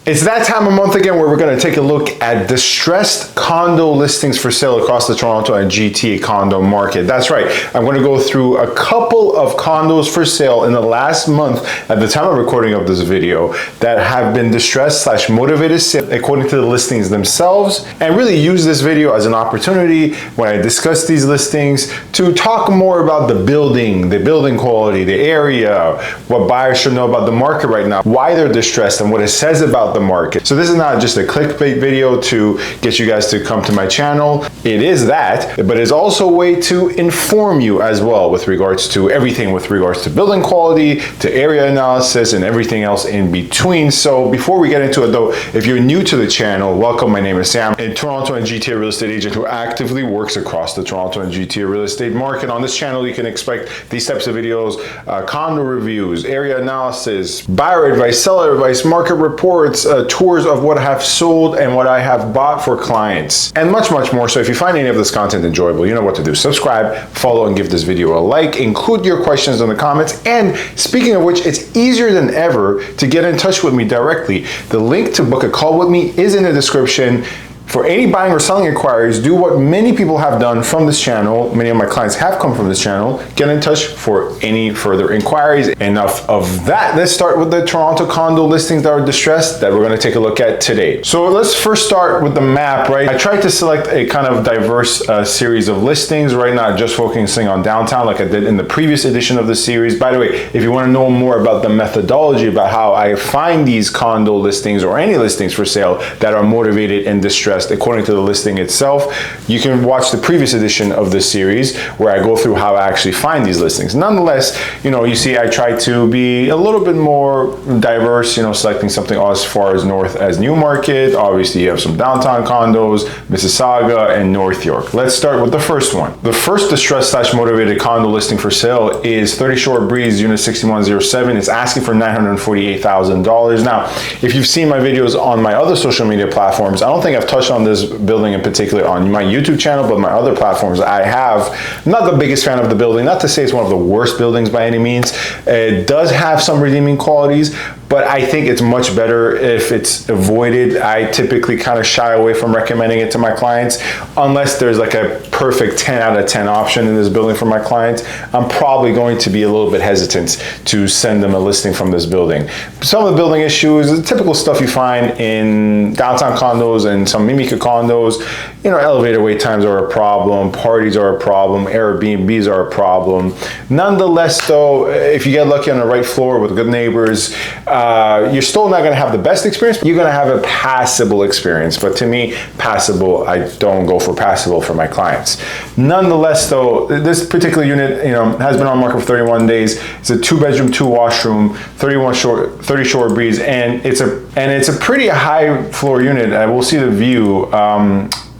It's that time of month again where we're going to take a look at distressed condo listings for sale across the Toronto and GTA condo market. That's right. I'm going to go through a couple of condos for sale in the last month at the time of recording of this video that have been distressed / motivated sale according to the listings themselves, and really use this video as an opportunity when I discuss these listings to talk more about the building quality, the area, what buyers should know about the market right now, why they're distressed, and what it says about the market. So this is not just a clickbait video to get you guys to come to my channel. It is that, but it's also a way to inform you as well with regards to everything with regards to building quality, to area analysis, and everything else in between. So before we get into it though, if you're new to the channel, welcome. My name is Sam, a Toronto and GTA real estate agent who actively works across the Toronto and GTA real estate market. On this channel, you can expect these types of videos, condo reviews, area analysis, buyer advice, seller advice, market reports, tours of what I have sold and what I have bought for clients, and much more. So if you find any of this content enjoyable, you know what to do. Subscribe, follow, and give this video a like. Include your questions in the comments. And speaking of which, it's easier than ever to get in touch with me directly. The link to book a call with me is in the description. For any buying or selling inquiries, do what many people have done from this channel. Many of my clients have come from this channel. Get in touch for any further inquiries. Enough of that. Let's start with the Toronto condo listings that are distressed that we're going to take a look at today. So let's first start with the map, right? I tried to select a kind of diverse series of listings, right? Not just focusing on downtown like I did in the previous edition of the series. By the way, if you want to know more about the methodology about how I find these condo listings or any listings for sale that are motivated and distressed according to the listing itself, you can watch the previous edition of this series where I go through how I actually find these listings. Nonetheless, you see I try to be a little bit more diverse, selecting something as far as north as Newmarket. Obviously you have some downtown condos, Mississauga, and North York. Let's start with the first one. The first distressed / motivated condo listing for sale is 30 Shore Breeze, unit 6107. It's asking for $948,000. Now, if you've seen my videos on my other social media platforms, I don't think I've touched on this building in particular on my YouTube channel, but my other platforms I have. I'm not the biggest fan of the building, not to say it's one of the worst buildings by any means. It does have some redeeming qualities, but I think it's much better if it's avoided. I typically kind of shy away from recommending it to my clients unless there's like a perfect 10 out of 10 option in this building for my clients. I'm probably going to be a little bit hesitant to send them a listing from this building. Some of the building issues, the typical stuff you find in downtown condos and some Mimika condos, elevator wait times are a problem, parties are a problem, Airbnbs are a problem. Nonetheless though, if you get lucky on the right floor with good neighbors, you're still not going to have the best experience, but you're going to have a passable experience. But to me, passable, I don't go for passable for my clients. Nonetheless though, this particular unit, has been on market for 31 days. It's a 2-bedroom, 2-washroom, 30 Shore Breeze, and it's a pretty high floor unit. We'll see the view.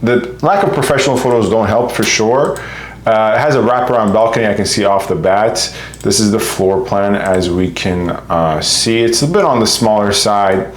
The lack of professional photos don't help for sure. It has a wraparound balcony I can see off the bat. This is the floor plan as we can see. It's a bit on the smaller side.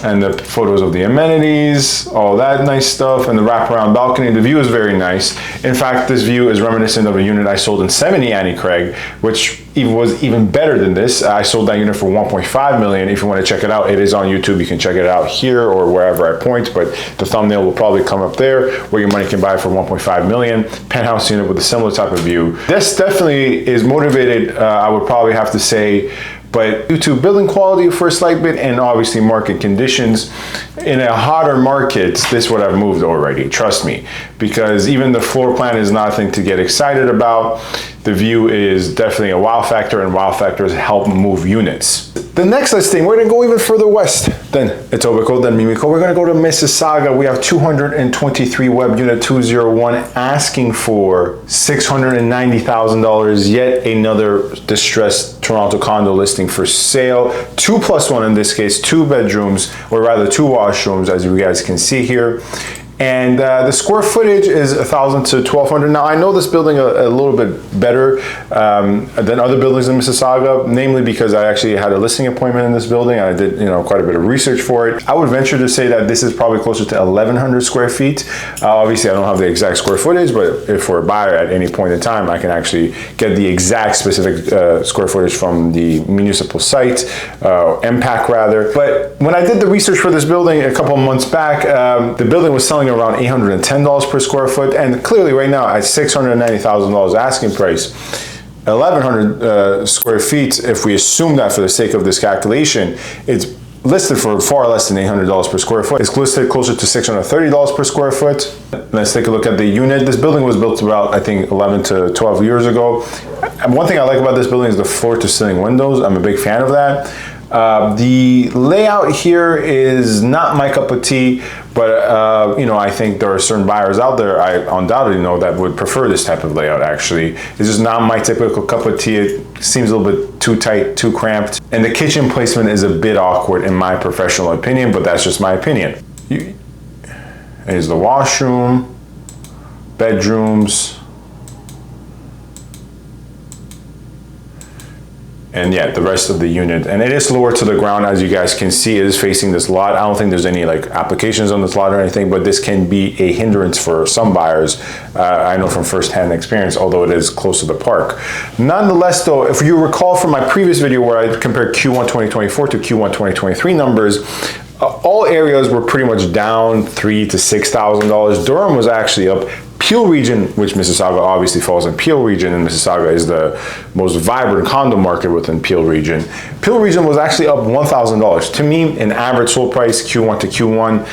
And the photos of the amenities, all that nice stuff, and the wraparound balcony. The view is very nice. In fact, this view is reminiscent of a unit I sold in 70 Annie Craig, which was even better than this. I sold that unit for $1.5 million. If you want to check it out, it is on YouTube. You can check it out here or wherever I point, but the thumbnail will probably come up there where your money can buy for $1.5 million. Penthouse unit with a similar type of view. This definitely is motivated, I would probably have to say, but due to building quality for a slight bit and obviously market conditions, in a hotter market, this would have moved already, trust me, because even the floor plan is nothing to get excited about. The view is definitely a wow factor, and wow factors help move units. The next listing, we're gonna go even further west than Etobicoke, than Mimiko. We're gonna go to Mississauga. We have 223 Web Unit 201 asking for $690,000. Yet another distressed Toronto condo listing for sale. 2+1 in this case, 2 bedrooms, or rather 2 washrooms, as you guys can see here. And the square footage is 1,000 to 1,200. Now, I know this building a little bit better than other buildings in Mississauga, namely because I actually had a listing appointment in this building. And I did, quite a bit of research for it. I would venture to say that this is probably closer to 1,100 square feet. Obviously, I don't have the exact square footage, but if for a buyer at any point in time, I can actually get the exact specific square footage from the municipal site, MPAC rather. But when I did the research for this building a couple of months back, the building was selling around $810 per square foot, and clearly right now at $690,000 asking price, 1,100 square feet, if we assume that for the sake of this calculation, it's listed for far less than $800 per square foot. It's listed closer to $630 per square foot. Let's take a look at the unit. This building was built about, I think, 11 to 12 years ago. And one thing I like about this building is the floor to ceiling windows. I'm a big fan of that. The layout here is not my cup of tea, but I think there are certain buyers out there, I undoubtedly know, that would prefer this type of layout actually. It's just not my typical cup of tea. It seems a little bit too tight, too cramped. And the kitchen placement is a bit awkward in my professional opinion, but that's just my opinion. Here's the washroom, bedrooms, and yeah, the rest of the unit. And it is lower to the ground, as you guys can see. It is facing this lot. I don't think there's any like applications on this lot or anything, but this can be a hindrance for some buyers. I know from firsthand experience, although it is close to the park. Nonetheless though, if you recall from my previous video where I compared Q1 2024 to Q1 2023 numbers, all areas were pretty much down $3,000 to $6,000. Durham was actually up. Peel region, which Mississauga obviously falls in Peel region, and Mississauga is the most vibrant condo market within Peel region. Peel region was actually up $1,000. To me, an average sold price Q1 to Q1,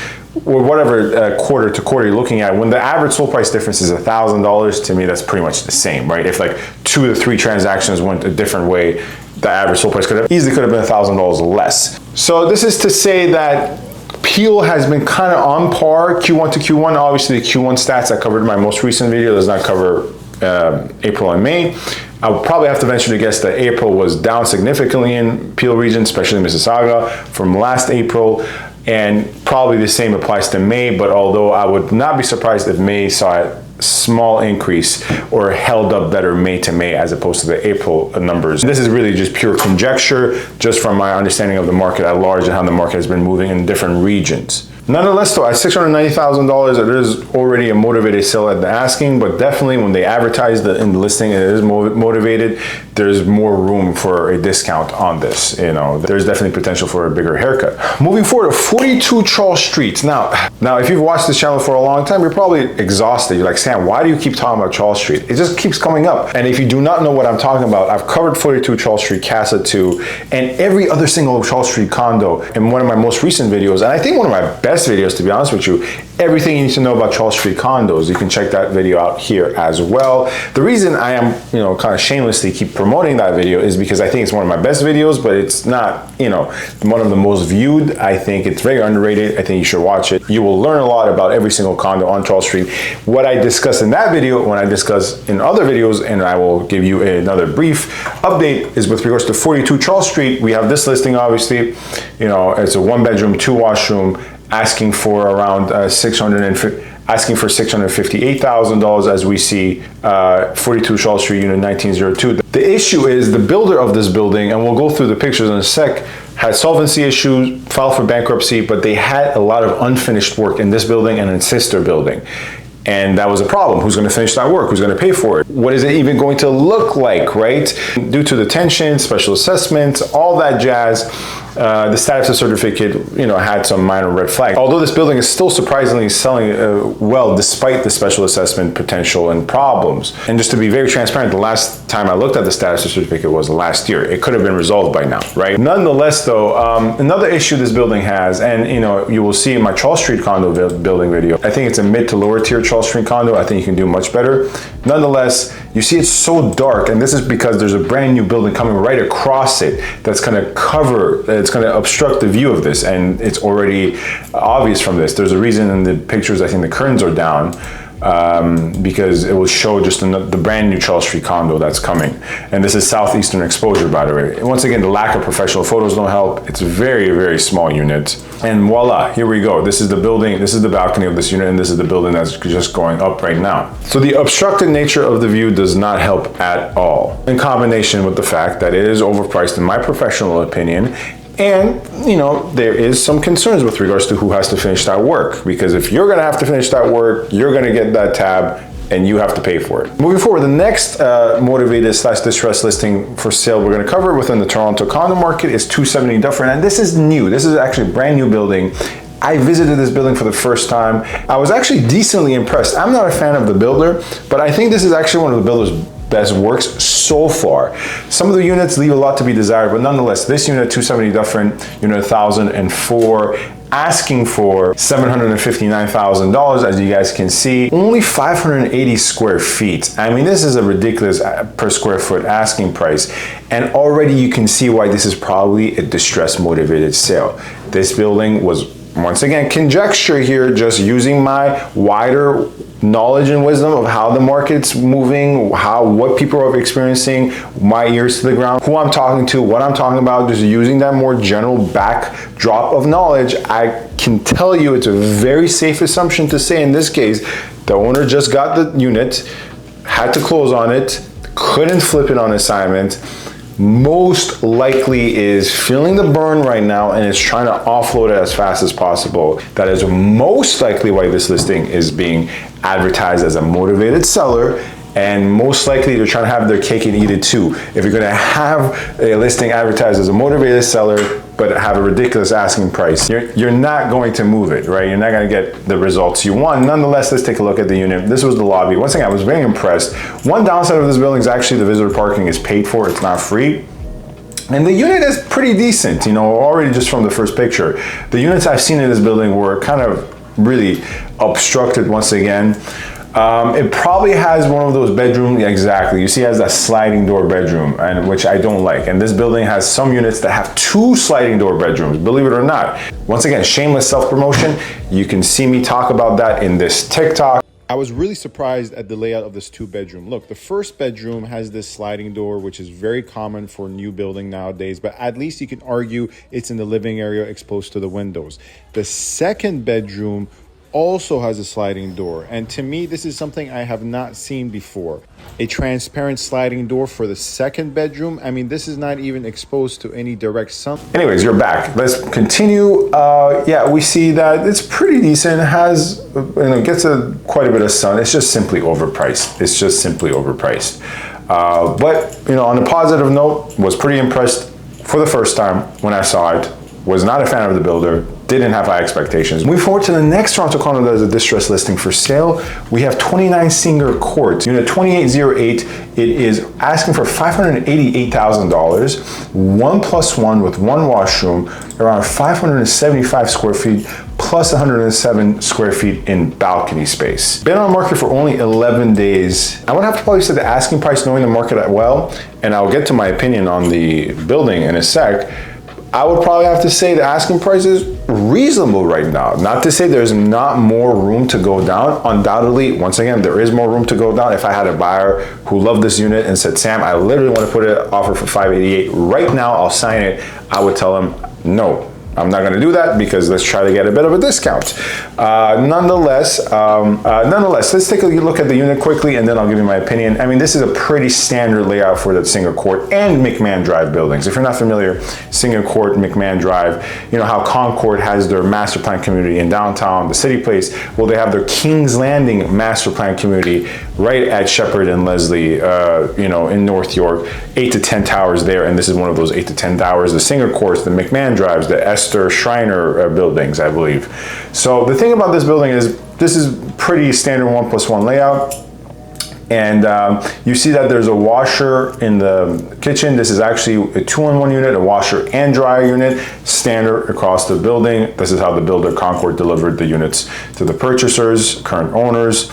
or whatever quarter to quarter you're looking at, when the average sold price difference is $1,000, to me that's pretty much the same, right? If like 2 to 3 transactions went a different way, the average sold price could have been $1,000 less. So this is to say that Peel has been kind of on par Q1 to Q1. Obviously the Q1 stats I covered in my most recent video does not cover April and May. I would probably have to venture to guess that April was down significantly in Peel region, especially in Mississauga from last April, and probably the same applies to May, but although I would not be surprised if May saw a small increase or held up better May to May as opposed to the April numbers. This is really just pure conjecture, just from my understanding of the market at large and how the market has been moving in different regions. Nonetheless though, at $690,000, it is already a motivated sale at the asking, but definitely when they advertise in the listing, it is motivated. There's more room for a discount on this. There's definitely potential for a bigger haircut. Moving forward, 42 Charles Street. Now, if you've watched this channel for a long time, you're probably exhausted. You're like, Sam, why do you keep talking about Charles Street? It just keeps coming up. And if you do not know what I'm talking about, I've covered 42 Charles Street, Casa 2, and every other single Charles Street condo in one of my most recent videos. And I think one of my best videos, to be honest with you, everything you need to know about Charles Street condos. You can check that video out here as well. The reason I am, kind of shamelessly keep promoting that video is because I think it's one of my best videos, but it's not, one of the most viewed. I think it's very underrated. I think you should watch it. You will learn a lot about every single condo on Charles Street. What I discuss in that video, when I discuss in other videos, and I will give you another brief update, is with regards to 42 Charles Street. We have this listing, obviously, it's a 1-bedroom, 2-washroom, asking for around $658,000, as we see, 42 Charles Street, unit 1902. The issue is the builder of this building, and we'll go through the pictures in a sec, had solvency issues, filed for bankruptcy, but they had a lot of unfinished work in this building and in sister building. And that was a problem. Who's going to finish that work? Who's going to pay for it? What is it even going to look like, right? Due to the tension, special assessments, all that jazz, the status certificate, had some minor red flags. Although this building is still surprisingly selling well, despite the special assessment potential and problems. And just to be very transparent, the last time I looked at the status certificate was last year. It could have been resolved by now, right? Nonetheless, though, another issue this building has, and you will see in my Charles Street condo building video, I think it's a mid to lower tier Charles Street condo. I think you can do much better. Nonetheless, you see it's so dark, and this is because there's a brand new building coming right across it that's going to cover, it's going to obstruct the view of this, and it's already obvious from this. There's a reason in the pictures I think the curtains are down, because it will show just the brand new Charles Street condo that's coming. And this is southeastern exposure, by the way. Once again, the lack of professional photos don't help. It's a very, very small unit. And voila, here we go. This is the building, this is the balcony of this unit, and this is the building that's just going up right now. So the obstructed nature of the view does not help at all, in combination with the fact that it is overpriced in my professional opinion. And, you know, there is some concerns with regards to who has to finish that work, because if you're gonna have to finish that work, you're gonna get that tab and you have to pay for it. Moving forward, the next motivated / distressed listing for sale we're gonna cover within the Toronto condo market is 270 Dufferin, and this is new. This is actually a brand new building. I visited this building for the first time. I was actually decently impressed. I'm not a fan of the builder, but I think this is actually one of the builder's best works so far. Some of the units leave a lot to be desired, but nonetheless, this unit, 270 Dufferin, unit 1004, asking for $759,000, as you guys can see, only 580 square feet. I mean, this is a ridiculous per square foot asking price. And already you can see why this is probably a distress motivated sale. This building was, once again, conjecture here, just using my wider knowledge and wisdom of how the market's moving, what people are experiencing, my ears to the ground, who I'm talking to, what I'm talking about, just using that more general backdrop of knowledge. I can tell you it's a very safe assumption to say in this case, the owner just got the unit, had to close on it, couldn't flip it on assignment, most likely is feeling the burn right now and is trying to offload it as fast as possible. That is most likely why this listing is being advertised as a motivated seller, and most likely they're trying to have their cake and eat it too. If you're gonna have a listing advertised as a motivated seller but have a ridiculous asking price, you're not going to move it, right? You're not gonna get the results you want. Nonetheless, let's take a look at the unit. This was the lobby. Once again, I was very impressed. One downside of this building is actually the visitor parking is paid for, it's not free. And the unit is pretty decent, you know, already just from the first picture. The units I've seen in this building were kind of really obstructed once again. It probably has one of those bedrooms, yeah, exactly. You see it has that sliding door bedroom, and which I don't like. And this building has some units that have 2 sliding door bedrooms, believe it or not. Once again, shameless self-promotion. You can see me talk about that in this TikTok. I was really surprised at the layout of this 2-bedroom. Look, the first bedroom has this sliding door, which is very common for new building nowadays, but at least you can argue it's in the living area exposed to the windows. The second bedroom also has a sliding door, and to me this is something I have not seen before. A transparent sliding door for the second bedroom. I mean, this is not even exposed to any direct sun. Anyways, you're back. Let's continue. Yeah, we see that it's pretty decent. It has, you know, gets quite a bit of sun. It's just simply overpriced. It's just simply overpriced. But you know, on a positive note, was pretty impressed for the first time when I saw it. Was not a fan of the builder, didn't have high expectations. Moving forward to the next Toronto condo that is a distressed listing for sale, we have 29 Singer Court, unit 2808. It is asking for $588,000, 1+1 with 1 washroom, around 575 square feet, plus 107 square feet in balcony space. Been on the market for only 11 days. I would have to probably say the asking price, knowing the market well, and I'll get to my opinion on the building in a sec. I would probably have to say the asking price is reasonable right now. Not to say there's not more room to go down. Undoubtedly, once again, there is more room to go down. If I had a buyer who loved this unit and said, Sam, I literally want to put an offer for $588 right now, I'll sign it, I would tell them, no, I'm not going to do that because let's try to get a bit of a discount. Nonetheless, let's take a look at the unit quickly and then I'll give you my opinion. I mean, this is a pretty standard layout for the Singer Court and McMahon Drive buildings. If you're not familiar, Singer Court, McMahon Drive, you know how Concord has their master plan community in downtown, the City Place. Well, they have their King's Landing master plan community right at Shepherd and Leslie, you know, in North York. 8 to 10 towers there, and this is one of those 8 to 10 towers. The Singer Courts, the McMahon Drives, the Esther Shriner buildings, I believe. So the thing about this building is this is pretty standard 1+1 layout. And you see that there's a washer in the kitchen. This is actually a 2-in-1 unit, a washer and dryer unit, standard across the building. This is how the builder Concord delivered the units to the purchasers, current owners.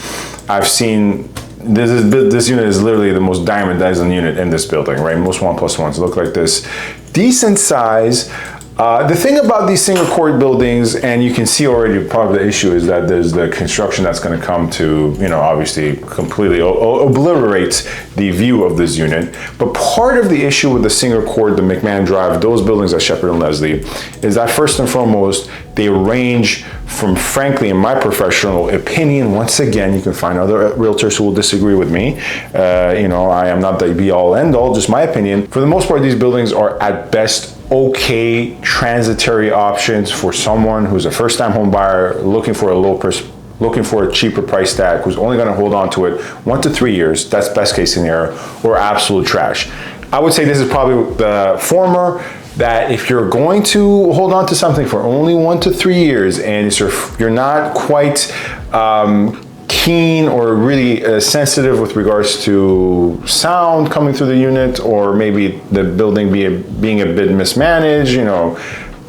I've seen, this unit is literally the most diamond unit in this building, right? Most 1+1s look like this. Decent size. The thing about these single court buildings, and you can see already part of the issue is that there's the construction that's going to come to, obviously completely obliterates the view of this unit. But part of the issue with the single court, the McMahon Drive, those buildings at Shepherd and Leslie, is that first and foremost, they range from, frankly, in my professional opinion, once again, you can find other realtors who will disagree with me. I am not the be all end all, just my opinion. For the most part, these buildings are at best okay transitory options for someone who's a first-time home buyer looking for a cheaper price tag, who's only going to hold on to it 1 to 3 years. That's best case scenario, or absolute trash. I would say this is probably the former, that if you're going to hold on to something for only 1 to 3 years and you're not quite keen or really sensitive with regards to sound coming through the unit, or maybe the building being a bit mismanaged,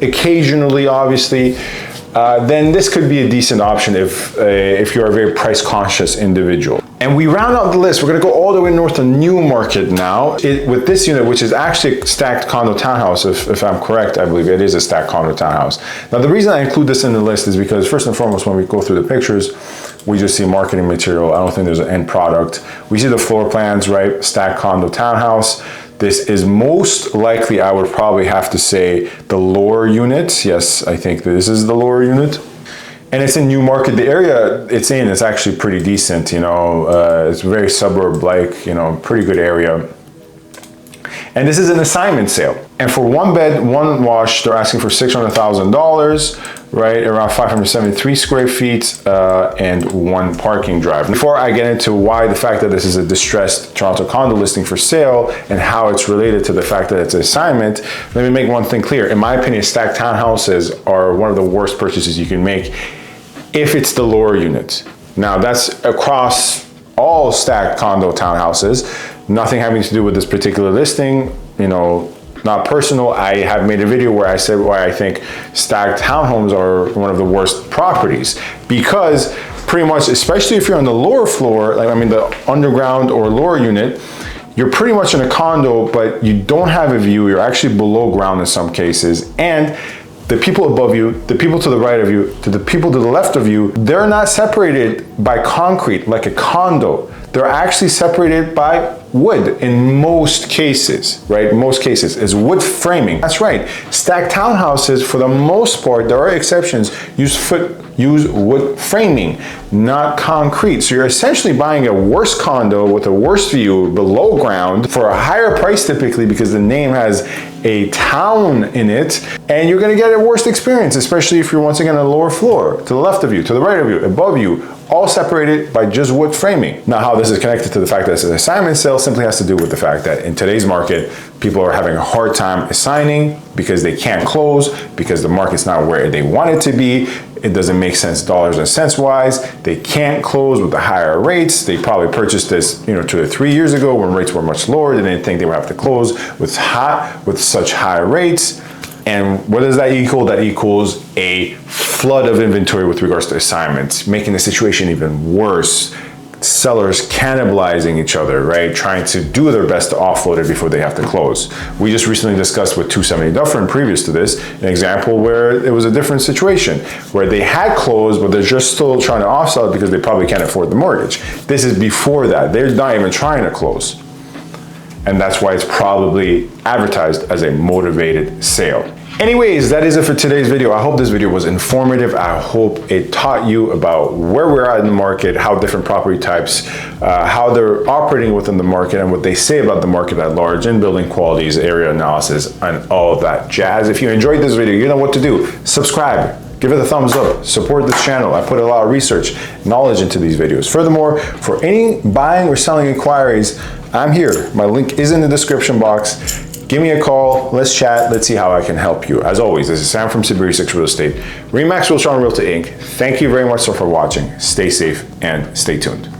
occasionally, obviously, then this could be a decent option if you're a very price conscious individual. And we round out the list. We're gonna go all the way north to Newmarket now. With this unit, which is actually a stacked condo townhouse, if I'm correct, I believe it is a stacked condo townhouse. Now, the reason I include this in the list is because first and foremost, when we go through the pictures, we just see marketing material. I don't think there's an end product. We see the floor plans, right? Stacked condo townhouse. This is most likely, I would probably have to say, the lower unit. Yes, I think this is the lower unit. And it's in Newmarket. The area it's in is actually pretty decent, it's very suburb-like, pretty good area. And this is an assignment sale. And for 1 bed, 1 wash, they're asking for $600,000, right? Around 573 square feet and 1 parking drive. Before I get into why the fact that this is a distressed Toronto condo listing for sale and how it's related to the fact that it's an assignment, let me make one thing clear. In my opinion, stacked townhouses are one of the worst purchases you can make if it's the lower unit. Now, that's across all stacked condo townhouses, nothing having to do with this particular listing, not personal. I have made a video where I said why I think stacked townhomes are one of the worst properties, because pretty much, especially if you're on the lower floor, the underground or lower unit, you're pretty much in a condo, but you don't have a view. You're actually below ground in some cases. And the people above you, the people to the right of you, to the people to the left of you, they're not separated by concrete like a condo. They're actually separated by wood in most cases, right? Most cases is wood framing. That's right. Stacked townhouses, for the most part, there are exceptions, use wood framing, not concrete. So you're essentially buying a worse condo with a worse view below ground for a higher price typically, because the name has a town in it, and you're gonna get a worse experience, especially if you're once again on the lower floor, to the left of you, to the right of you, above you, all separated by just wood framing. Now, how this is connected to the fact that it's an assignment sale simply has to do with the fact that in today's market, people are having a hard time assigning because they can't close, because the market's not where they want it to be. It doesn't make sense dollars and cents wise. They can't close with the higher rates. They probably purchased this, 2 to 3 years ago when rates were much lower. They didn't think they would have to close with such high rates. And what does that equal? That equals a flood of inventory with regards to assignments, making the situation even worse. Sellers cannibalizing each other, right? Trying to do their best to offload it before they have to close. We just recently discussed with 270 Dufferin previous to this, an example where it was a different situation, where they had closed, but they're just still trying to offsell it because they probably can't afford the mortgage. This is before that. They're not even trying to close. And that's why it's probably advertised as a motivated sale. Anyways, that is it for today's video. I hope this video was informative. I hope it taught you about where we're at in the market, how different property types, how they're operating within the market, and what they say about the market at large, and building qualities, area analysis, and all of that jazz. If you enjoyed this video, you know what to do. Subscribe. Give it a thumbs up, support this channel. I put a lot of research, knowledge into these videos. Furthermore, for any buying or selling inquiries, I'm here. My link is in the description box. Give me a call, let's chat, let's see how I can help you. As always, this is Sam from SaberiSixRealEstate, Remax Realtron Realty Inc. Thank you very much for watching. Stay safe and stay tuned.